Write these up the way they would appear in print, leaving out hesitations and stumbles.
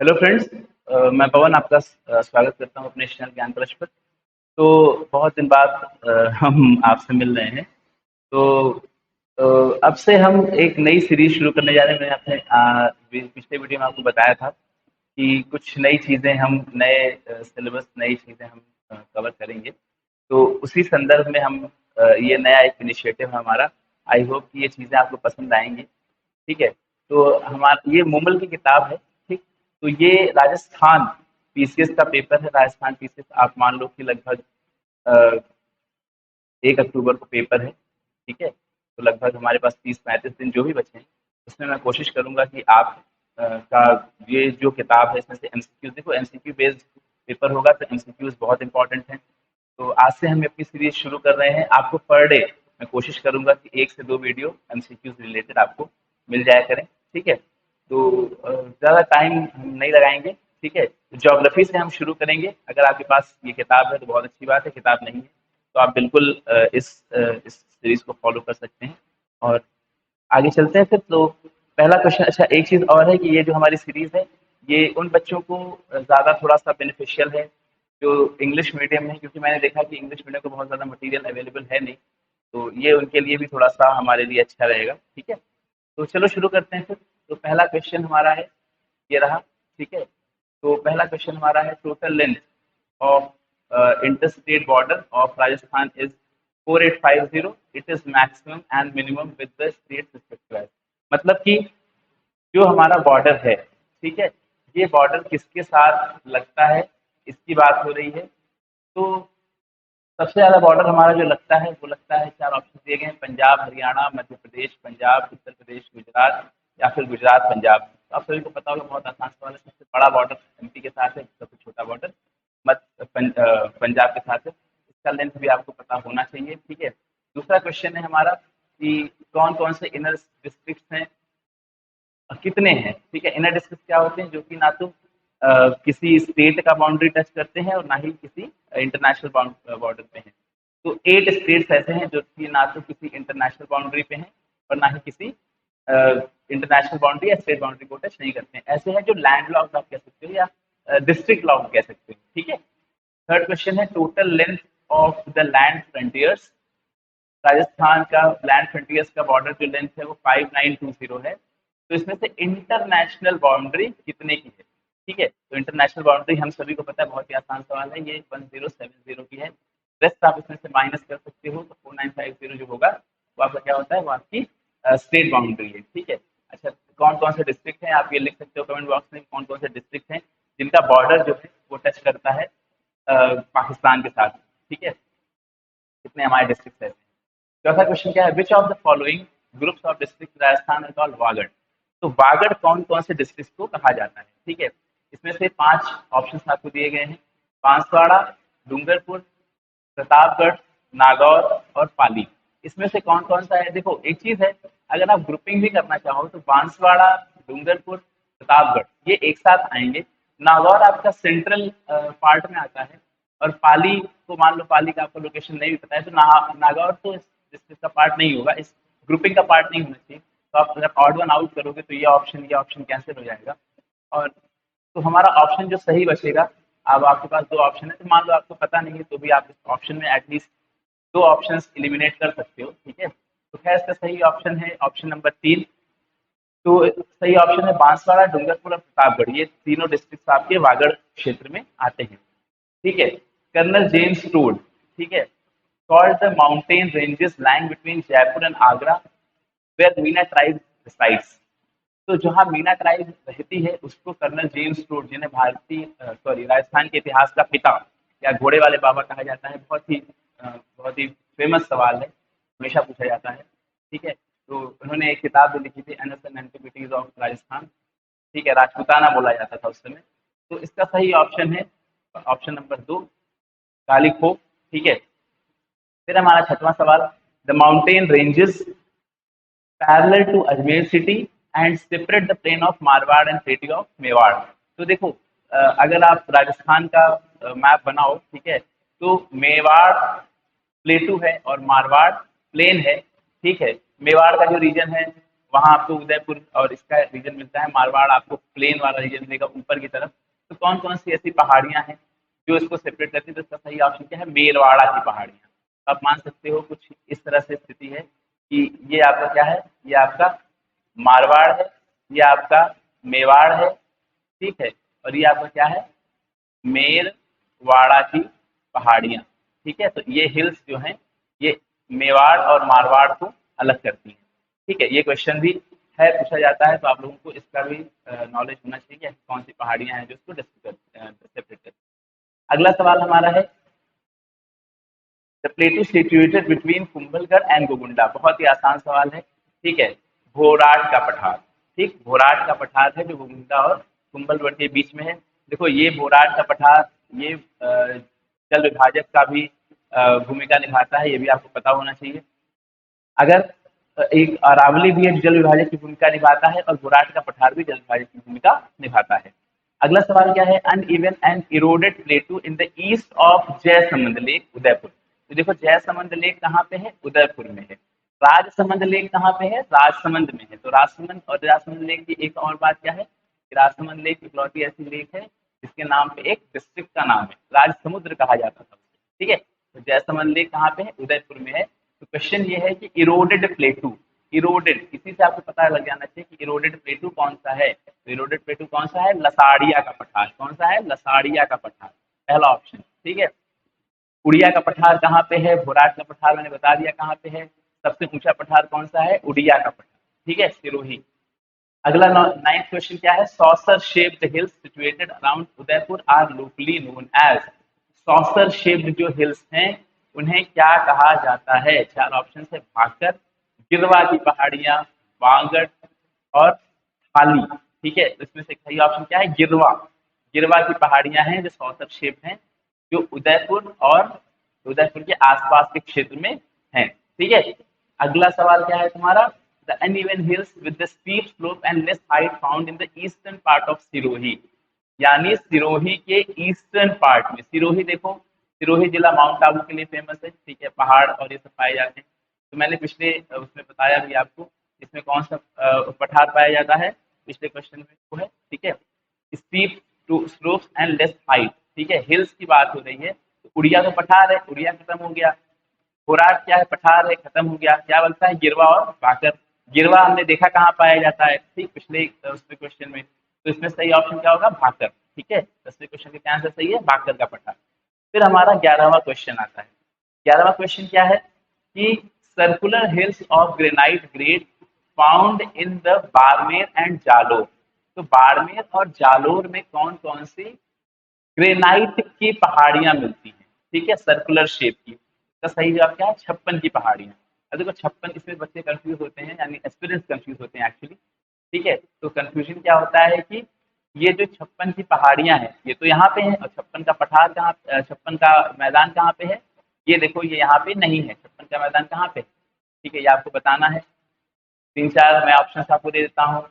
Hello friends. मैं पवन आपका स्वागत करता हूं अपने चैनल ज्ञान कलश पर। तो बहुत दिन बाद हम आपसे मिल रहे हैं। तो अब से हम एक नई सीरीज शुरू करने जा रहे हैं। मैंने अपने पिछले वीडियो में आपको बताया था कि कुछ नई चीज़ें हम नए सिलेबस नई चीज़ें हम कवर करेंगे। तो उसी संदर्भ में हम ये नया एक इनिशिएटिव है हमारा। आई होप कि ये चीज़ें आपको पसंद आएंगी। ठीक है। तो हमारा ये मुमल की किताब है। ठीक। तो ये राजस्थान पीसीएस का पेपर है। राजस्थान पीसीएस आप मान लो कि लगभग 1 अक्टूबर को पेपर है। ठीक है। तो लगभग हमारे पास 30-35 दिन जो भी बचे हैं उसमें मैं कोशिश करूंगा कि आप का ये जो किताब है इसमें से एमसीक्यू देखो। एमसीक्यू बेस्ड पेपर होगा तो एमसीक्यूज बहुत इंपॉर्टेंट हैं। तो आज से हम अपनी सीरीज शुरू कर रहे हैं। आपको पर डे मैं कोशिश करूंगा कि 1 से 2 वीडियो एमसीक्यूज रिलेटेड आपको मिल जाया करें। ठीक है। तो ज़्यादा टाइम हम नहीं लगाएंगे। ठीक है। तो ज्योग्राफी से हम शुरू करेंगे। अगर आपके पास ये किताब है तो बहुत अच्छी बात है, किताब नहीं है तो आप बिल्कुल इस सीरीज को फॉलो कर सकते हैं और आगे चलते हैं फिर। तो पहला क्वेश्चन, अच्छा एक चीज़ और है कि ये जो हमारी सीरीज है ये उन बच्चों को ज़्यादा थोड़ा सा बेनिफिशियल है जो इंग्लिश मीडियम में है, क्योंकि मैंने देखा कि इंग्लिश मीडियम को बहुत ज़्यादा मटेरियल अवेलेबल है नहीं। तो ये उनके लिए भी थोड़ा सा हमारे लिए अच्छा रहेगा। ठीक है। तो चलो शुरू करते हैं फिर। तो पहला क्वेश्चन हमारा है, ये रहा। ठीक है। तो पहला क्वेश्चन हमारा है, total length of interstate border of Rajasthan is 4850. It is maximum and minimum with the states respective. मतलब कि जो हमारा बॉर्डर है, ठीक है, ये बॉर्डर किसके साथ लगता है इसकी बात हो रही है। तो सबसे ज्यादा बॉर्डर हमारा जो लगता है वो लगता है, 4 ऑप्शन दिए गए हैं, पंजाब हरियाणा मध्य प्रदेश पंजाब उत्तर प्रदेश गुजरात या फिर गुजरात पंजाब। तो आप सभी को पता होगा, बहुत आसान सवाल है। सबसे बड़ा बॉर्डर एमपी के साथ है, सबसे छोटा बॉर्डर पंजाब के साथ है। इसका लेंथ भी आपको पता होना चाहिए। ठीक है। दूसरा क्वेश्चन है हमारा कि कौन कौन से इनर डिस्ट्रिक्ट हैं, कितने हैं। ठीक है। इनर डिस्ट्रिक्ट क्या होते हैं, जो कि ना तो किसी स्टेट का बाउंड्री टच करते हैं और ना ही किसी इंटरनेशनल बॉर्डर पे हैं। तो 8 स्टेट्स ऐसे हैं जो कि ना तो किसी इंटरनेशनल बाउंड्री पे हैं और ना ही किसी इंटरनेशनल बाउंड्री या स्टेट बाउंड्री को टच नहीं करते हैं। ऐसे हैं जो लैंड लॉक्ड आप कह सकते हो या डिस्ट्रिक्ट लॉक्ड कह सकते हो। ठीक है। थर्ड क्वेश्चन है, total length of the land frontiers. Rajasthan का लैंड फ्रंटियर्स का बॉर्डर जो लेंथ है वो 5920 है। तो इसमें से इंटरनेशनल बाउंड्री कितने की है। ठीक है। तो इंटरनेशनल बाउंड्री हम सभी को पता है, बहुत ही आसान सवाल है, ये 1070 की है। रेस्ट आप इसमें से माइनस कर सकते हो। तो 4950 जो होगा वो आपका क्या होता है, वो आपकी स्टेट बाउंड्री है। ठीक है। अच्छा, कौन कौन से डिस्ट्रिक्ट हैं आप ये लिख सकते हो कमेंट बॉक्स में, कौन कौन से डिस्ट्रिक्ट हैं जिनका बॉर्डर जो है वो टच करता है पाकिस्तान के साथ। ठीक है। कितने हमारे डिस्ट्रिक्ट हैं। चौथा क्वेश्चन क्या है, which of the following groups of district Rajasthan is called Vagad. तो वागड़ कौन कौन से डिस्ट्रिक्ट को कहा जाता है। ठीक है। इसमें से 5 ऑप्शन आपको दिए गए हैं, बांसवाड़ा, डूंगरपुर, प्रतापगढ़, नागौर और पाली। इसमें से कौन कौन सा है। देखो एक चीज है, अगर आप ग्रुपिंग भी करना चाहो तो बांसवाड़ा, डूंगरपुर, प्रतापगढ़ ये एक साथ आएंगे। नागौर आपका सेंट्रल पार्ट में आता है और पाली को मान लो, पाली का आपको लोकेशन नहीं भी पता है तो नागौर तो इस डिस्ट्रिक्ट का पार्ट नहीं होगा, इस ग्रुपिंग का पार्ट नहीं होना चाहिए। तो आप अगर ऑड वन आउट करोगे तो ये ऑप्शन कैंसिल हो जाएगा। और तो हमारा ऑप्शन जो सही बचेगा, अब आपके पास 2 ऑप्शन है तो मान लो आपको पता नहीं है तो भी आप इस ऑप्शन में एटलीस्ट 2 ऑप्शंस एलिमिनेट कर सकते हो। ठीक है। तो खैर इसका सही ऑप्शन है ऑप्शन नंबर 3। तो सही ऑप्शन है बांसवाड़ा, डूंगरपुर और प्रतापगढ़, ये तीनों डिस्ट्रिक्ट आपके वागड़ क्षेत्र में आते हैं। ठीक है। कर्नल जेम्स टूड, ठीक है, called the mountain ranges lying between Jaipur and Agra where Meena tribe resides। तो जहाँ मीना ट्राइब रहती है उसको कर्नल जेम्स टूड, जिन्हें भारतीय राजस्थान के इतिहास का पिता या घोड़े वाले बाबा कहा जाता है। बहुत ही फेमस सवाल है, हमेशा पूछा जाता है। ठीक है। तो उन्होंने एक किताब भी लिखी थी, एनएस एंटिक्विटीज ऑफ राजस्थान। ठीक है। राजपूताना बोला जाता था उस समय। तो इसका सही ऑप्शन है ऑप्शन नंबर 2, कालीखो। ठीक है। फिर हमारा छठवां सवाल, the mountain ranges parallel to Ajmer city and separate the plain of Marwar and city of Mewar. तो देखो अगर आप राजस्थान का मैप बनाओ, ठीक है, तो मेवाड़ प्लेटू है और मारवाड़ प्लेन है। ठीक है। मेवाड़ का जो रीजन है वहां आपको उदयपुर और इसका रीजन मिलता है, मारवाड़ आपको प्लेन वाला रीजन मिलेगा ऊपर की तरफ। तो कौन कौन सी ऐसी पहाड़ियां हैं जो इसको सेपरेट करती है? तो इसका सही ऑप्शन क्या है? मेरवाड़ा की पहाड़ियां। तो आप मान सकते हो कुछ इस तरह से स्थिति है कि ये आपका क्या है, ये आपका मारवाड़ है, ये आपका मेवाड़ है, ठीक है, और ये आपका क्या है, मेरवाड़ा की पहाड़ियाँ, ठीक है। तो ये हिल्स जो हैं ये मेवाड़ और मारवाड़ को अलग करती हैं, ठीक है। ये क्वेश्चन भी है, पूछा जाता है, तो आप लोगों को इसका भी नॉलेज होना चाहिए कि कौन सी पहाड़ियाँ हैं जो इसको सेपरेट करती हैं। अगला सवाल हमारा है, the प्लेटू situated between Kumbhalgarh and Gogunda. बहुत ही आसान सवाल है, ठीक है। भोराट का पठार, ठीक, भोराट का पठार है जो गोगुंडा और कुंभलगढ़ के बीच में है। देखो ये भोराट का पठार ये जल विभाजक का भी भूमिका निभाता है, ये भी आपको पता होना चाहिए। अगर एक अरावली भी है जो जल विभाजक की भूमिका निभाता है, और भोराट का पठार भी जल विभाजक की भूमिका निभाता है। अगला सवाल क्या है, uneven and eroded प्लेटू in the east of Jaisamand lake Udaipur. तो देखो जयसमंद लेक कहाँ पे है? उदयपुर में है। राजसमंद लेक कहाँ पे है? राजसमंद में है। तो राजसमंद और राजसमंद लेक की एक और बात क्या है कि राजसमंद लेक इकलौती ऐसी लेक है जिसके नाम पे एक डिस्ट्रिक्ट का नाम है, राजसमुद्र कहा जाता था, ठीक है। तो जयसमंद लेक कहाँ पे है? उदयपुर में है। तो क्वेश्चन ये है कि इरोडेड प्लेटू, इरोडेड, इसी से आपको पता लग जाना चाहिए कि इरोडेड प्लेटू कौन सा है। तो इरोडेड प्लेटू कौन सा है? लसाड़िया का पठार। कौन सा है? लसाड़िया का पठार, पहला ऑप्शन, ठीक है। उड़िया का पठार कहाँ पे है? भोराट का पठार मैंने बता दिया कहाँ पे है। सबसे ऊंचा पठार कौन सा है? उड़िया का पठार, ठीक है, सिरोही। अगला 9th क्वेश्चन क्या है, saucer shaped hills situated around Udaipur are locally known as. Saucer shaped जो हिल्स हैं उन्हें क्या कहा जाता है? चार ऑप्शन है, भाकर, गिरवा की पहाड़ियां, वांगड़ और थाली, ठीक है। तो इसमें से सही ऑप्शन क्या है? गिरवा। गिरवा की पहाड़ियां हैं जो सॉसर शेप हैं, जो उदयपुर और उदयपुर के आसपास के क्षेत्र में हैं, ठीक है। अगला सवाल क्या है तुम्हारा, the uneven hills with the steep slope and less height found in the eastern part of Sirohi. यानी सिरोही के ईस्टर्न पार्ट में, सिरोही देखो, सिरोही जिला माउंट आबू के लिए फेमस है, ठीक है, पहाड़ और ये सब पाए जाते हैं। तो मैंने पिछले उसमें बताया भी आपको, इसमें कौन सा पठार पाया जाता है, पिछले क्वेश्चन में वो है, ठीक है, steep two slopes and less height, ठीक है। हिल्स की बात हो रही है, तो उड़िया का पठार है, उड़िया खत्म हो गया। घोराट क्या है? पठार है, खत्म हो गया। क्या बनता है? गिरवा और भाकर। गिरवा हमने देखा कहाँ पाया जाता है, ठीक, पिछले उसमें क्वेश्चन में। तो इसमें सही ऑप्शन क्या होगा? भाकर, ठीक है। 10वें क्वेश्चन का क्या आंसर सही है? भाकर का पठार। फिर हमारा 11वां क्वेश्चन आता है। 11वां क्वेश्चन क्या है कि circular hills of granite grade found in the Barmer and Jalore. तो बाड़मेर और जालोर में कौन कौन सी ग्रेनाइट की पहाड़ियां मिलती हैं, ठीक है, सर्कुलर शेप की। इसका सही जवाब क्या है? 56 की पहाड़ियां। अब देखो 56, इसमें बच्चे कंफ्यूज होते हैं, यानी एस्पिरेंट्स कंफ्यूज होते हैं एक्चुअली, ठीक है। तो कंफ्यूजन क्या होता है कि ये जो 56 की पहाड़ियां हैं ये तो यहाँ पे है, और 56 का पठार कहाँ, 56 का मैदान कहाँ पे है? ये देखो ये यहाँ पे नहीं है, 56 का मैदान कहाँ पे, ठीक है, ये आपको बताना है। 3-4 मैं ऑप्शन आपको दे देता हूँ।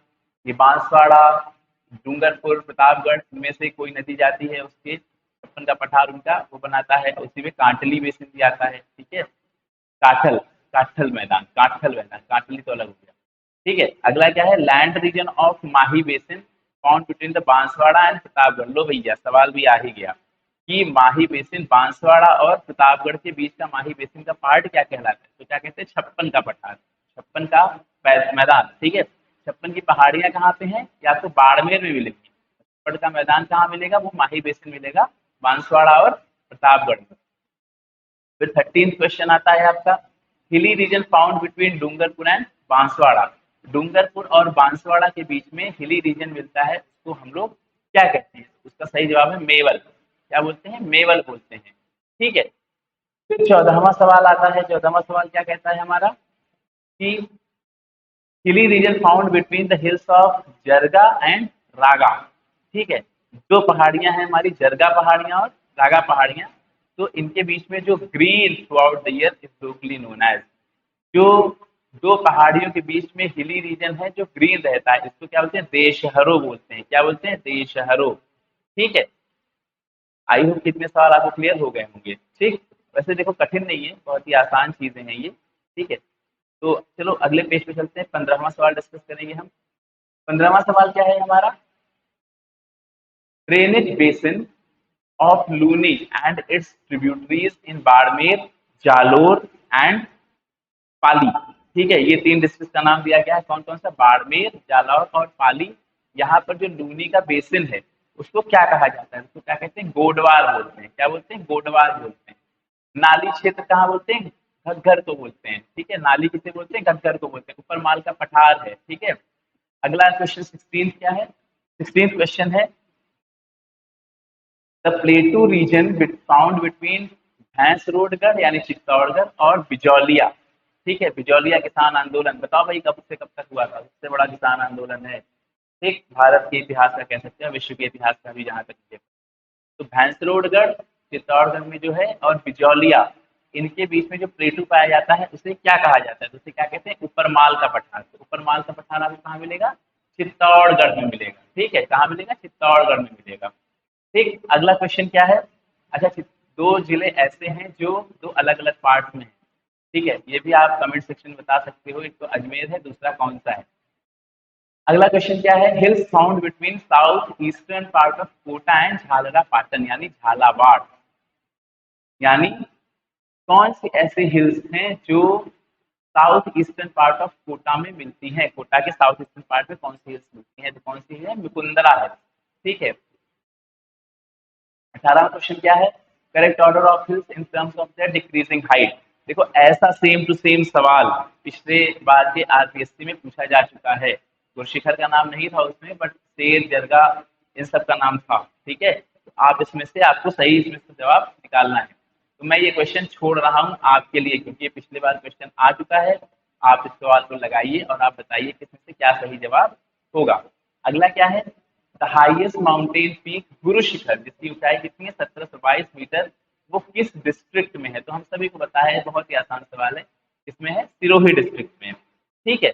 ये बांसवाड़ा, डूंगरपुर, प्रतापगढ़, इनमें से कोई नदी जाती है, उसके 56 का पठार उनका वो बनाता है। उसी में कांटली बेसिन भी आता है, ठीक है। काठल, काठल मैदान, काठल मैदान, काटली तो अलग हो गया, ठीक है। अगला क्या है, land region of Mahi basin found between the Banswara and Pratapgarh. लो भैया सवाल भी आ ही गया कि माही बेसिन, बांसवाड़ा और प्रतापगढ़ के बीच का माही बेसिन का पार्ट क्या कहलाता है? तो क्या कहते हैं? 56 का पठार, 56 का मैदान, ठीक है। 56 की पहाड़ियां कहाँ पे हैं? या तो बाड़मेर में मिलेगी। 56 का मैदान कहाँ मिलेगा? वो माही बेसिन मिलेगा, बांसवाड़ा और प्रतापगढ़ में। फिर 13th क्वेश्चन आता है आपका, हिली region found between Dungarpur and Banswara. Dungarpur और बांसवाड़ा के बीच में हिली रीजन मिलता है, उसको हम लोग क्या कहते हैं? उसका सही जवाब है मेवल। क्या बोलते हैं? मेवल बोलते हैं, ठीक है। फिर 14वां सवाल आता है। 14वां सवाल क्या कहता है हमारा कि hilly region found between the hills of Jarga and Raga, ठीक है। दो पहाड़ियां हैं हमारी, जरगा पहाड़ियां और रागा पहाड़ियां। तो इनके बीच में जो green throughout the year is locally known as, जो दो पहाड़ियों के बीच में हिली रीजन है जो ग्रीन रहता है, इसको क्या बोलते हैं? देशहरो बोलते हैं। क्या बोलते हैं? देशहरो, ठीक है। आई होप कितने सवाल आपको क्लियर हो गए होंगे, ठीक। वैसे देखो कठिन नहीं है, बहुत ही आसान चीजें हैं ये, ठीक है। तो चलो अगले पेज पे चलते हैं, 15वां सवाल डिस्कस करेंगे हम। 15वां सवाल क्या है हमारा, drainage basin of Luni and its tributaries in Barmer, Jalore and Pali. ठीक है, ये 3 डिस्ट्रिक्ट का नाम दिया गया है, कौन कौन सा, बाड़मेर, जालौर और पाली। यहाँ पर जो लूनी का बेसिन है उसको क्या कहा जाता है, उसको क्या कहते हैं, गोडवार बोलते हैं। क्या बोलते हैं, गोडवार बोलते हैं। नाली क्षेत्र कहाँ बोलते हैं, घग्गर को बोलते हैं। ठीक है, नाली किसे बोलते हैं, घग्गर को बोलते हैं। ऊपर माल का पठार है। ठीक है, अगला क्वेश्चन 16 क्या है, 16 क्वेश्चन है, the plateau region found between Bhainsrorgarh यानी चित्तौड़गढ़ और बिजौलिया। ठीक है, बिजौलिया किसान आंदोलन, बताओ भाई कब से कब तक हुआ था, सबसे बड़ा किसान आंदोलन है। ठीक, भारत के इतिहास का कह सकते हैं, विश्व के इतिहास का भी जहां तक मुझे। तो भैंसरोडगढ़ चित्तौड़गढ़ में जो है और बिजौलिया, इनके बीच में जो प्लेटू पाया जाता है उसे क्या कहा जाता है, तो उसे क्या कहते हैं, ऊपरमाल का पठार। तो ऊपरमाल का पठार आपको कहाँ मिलेगा, चित्तौड़गढ़ में मिलेगा। ठीक है, कहाँ मिलेगा, चित्तौड़गढ़ में मिलेगा। ठीक, अगला क्वेश्चन क्या है, अच्छा, दो जिले ऐसे हैं जो दो अलग अलग पार्ट में हैं। ठीक है, ये भी आप कमेंट सेक्शन में बता सकते हो, एक तो अजमेर है, दूसरा कौन सा है। अगला क्वेश्चन क्या है, hills found between south eastern part of Kota and Jhalrapatan यानी झालावाड़। यानी कौन सी ऐसे हिल्स हैं जो south eastern part of Kota में मिलती हैं, कोटा के साउथ ईस्टर्न पार्ट में कौन सी हिल्स मिलती हैं, तो कौन सी है, मुकुंदरा है। ठीक है, 18वां क्वेश्चन क्या है, correct order of hills in terms of their decreasing height. देखो ऐसा सेम टू सेम सवाल पिछले बार के आरपीएससी में पूछा जा चुका है। गुरशिखर का नाम नहीं था उसमें, बट शेर, जरगा, इन सब का नाम था। ठीक है, तो आप इसमें से, आपको सही इसमें से जवाब निकालना है। तो मैं ये क्वेश्चन छोड़ रहा हूँ आपके लिए, क्योंकि ये पिछले बार क्वेश्चन आ चुका है। आप इस सवाल को लगाइए और आप बताइए कि इसमें से क्या सही जवाब होगा। अगला क्या है, the highest mountain peak Guru Shikhar, जिसकी ऊंचाई कितनी है, 1722 मीटर, वो किस डिस्ट्रिक्ट में है, तो हम सभी को पता है, बहुत ही आसान सवाल है, इसमें है सिरोही डिस्ट्रिक्ट में। ठीक है,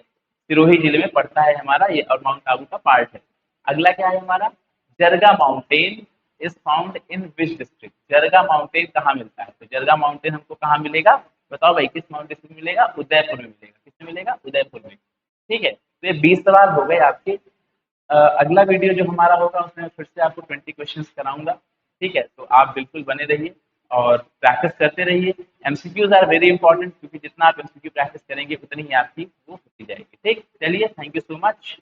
सिरोही जिले में पड़ता है हमारा ये, और माउंट आबू का पार्ट है। अगला क्या है हमारा, Jarga mountain is found in which district, Jarga mountain कहाँ मिलता है, तो जरगा माउंटेन हमको कहाँ मिलेगा, बताओ भाई, किस माउंट डिस्ट्रिक्ट में मिलेगा, उदयपुर में मिलेगा। किसमें मिलेगा, उदयपुर में। ठीक है, तो ये 20 सवाल हो गए आपके। अगला वीडियो जो हमारा होगा उसमें फिर से आपको 20 क्वेश्चंस कराऊंगा। ठीक है, तो आप बिल्कुल बने रहिए और प्रैक्टिस करते रहिए। एमसीक्यूज आर वेरी इंपॉर्टेंट, क्योंकि जितना आप एमसीक्यू प्रैक्टिस करेंगे उतनी ही आपकी वो होती जाएगी। ठीक, चलिए, थैंक यू सो मच।